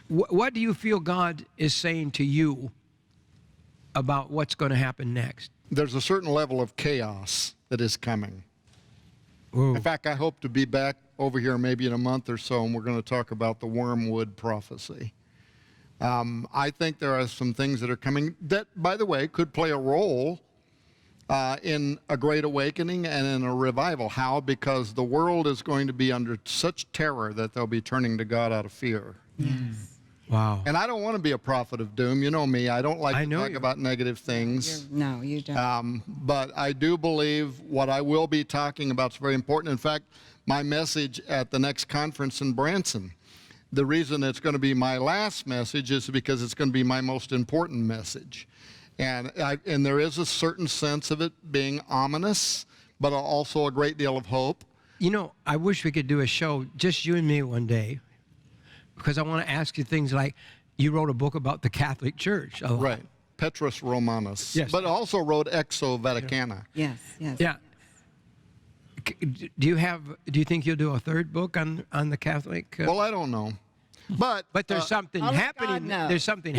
What do you feel God is saying to you about what's going to happen next? There's a certain level of chaos that is coming. Ooh. In fact, I hope to be back over here maybe in a month or so, and we're going to talk about the wormwood prophecy. I think there are some things that are coming that, by the way, could play a role in a great awakening and in a revival. How? Because the world is going to be under such terror that they'll be turning to God out of fear. Yes. Wow. And I don't want to be a prophet of doom. You know me. I don't like to talk about negative things. No, you don't. But I do believe what I will be talking about is very important. In fact, my message at the next conference in Branson, the reason it's going to be my last message is because it's going to be my most important message. And there is a certain sense of it being ominous, but also a great deal of hope. You know, I wish we could do a show, just you and me one day, because I want to ask you things like, you wrote a book about the Catholic Church. Right. Petrus Romanus. Yes. But also wrote Exo Vaticana. Yes, yes. Yeah. Do you think you'll do a third book on the Catholic? Well, I don't know. But there's something happening. There's something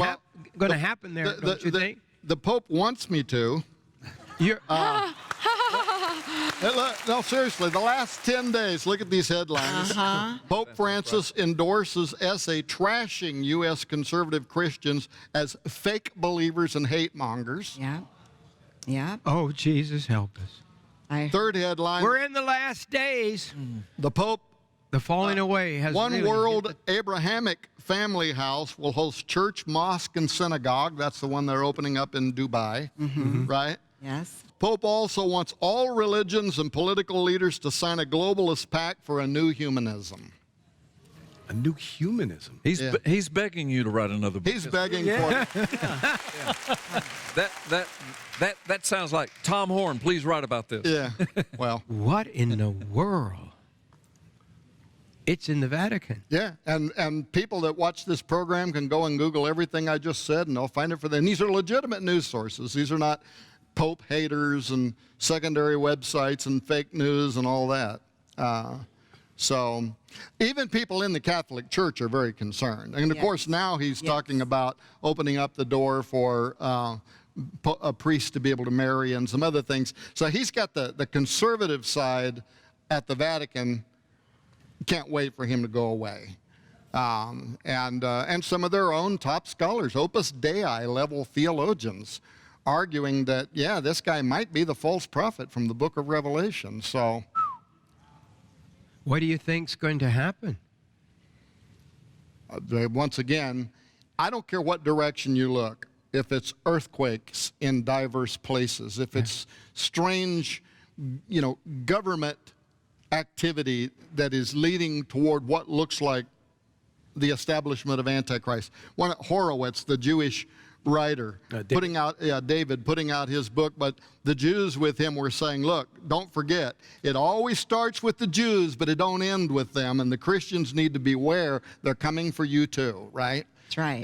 going to happen there, don't you think? The Pope wants me to. You're, No, seriously, the last 10 days, look at these headlines. Pope Francis endorses essay trashing U.S. conservative Christians as fake believers and hate mongers. Yeah. Yeah. oh, Jesus, help us. Third headline, We're in the last days. the Pope, The falling away has One really World Abrahamic Family House will host church, mosque, and synagogue. That's the one they're opening up in Dubai, right? Yes. Pope also wants all religions and political leaders to sign a globalist pact for a new humanism. A new humanism. He's begging you to write another book. He's begging for it. That sounds like Tom Horn. Please write about this. Yeah, well. What in the world? It's in the Vatican. Yeah, and people that watch this program can go and Google everything I just said, and they'll find it for them. These are legitimate news sources. These are not Pope haters and secondary websites and fake news and all that. So even people in the Catholic Church are very concerned. And, of course, now he's talking about opening up the door for a priest to be able to marry and some other things. So he's got the conservative side at the Vatican. Can't wait for him to go away. And some of their own top scholars, Opus Dei level theologians, arguing that, yeah, this guy might be the false prophet from the book of Revelation. So What do you think's going to happen? once again, I don't care what direction you look. If it's earthquakes in diverse places, if it's strange, government activity that is leading toward what looks like the establishment of Antichrist. Horowitz, the Jewish writer, David putting out his book, but the Jews with him were saying, look, don't forget, it always starts with the Jews, but it don't end with them, and the Christians need to beware. They're coming for you too, right? That's right.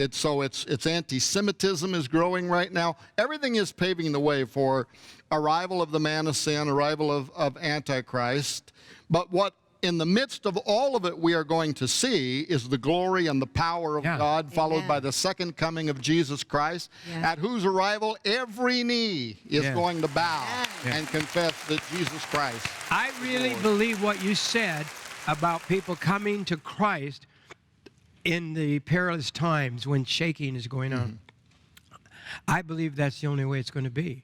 It's anti-Semitism is growing right now. Everything is paving the way for arrival of the man of sin, arrival of Antichrist. But what in the midst of all of it we are going to see is the glory and the power of God, followed by the second coming of Jesus Christ, at whose arrival every knee is going to bow and confess that Jesus Christ. I really believe what you said about people coming to Christ in the perilous times when shaking is going on. I believe that's the only way it's going to be.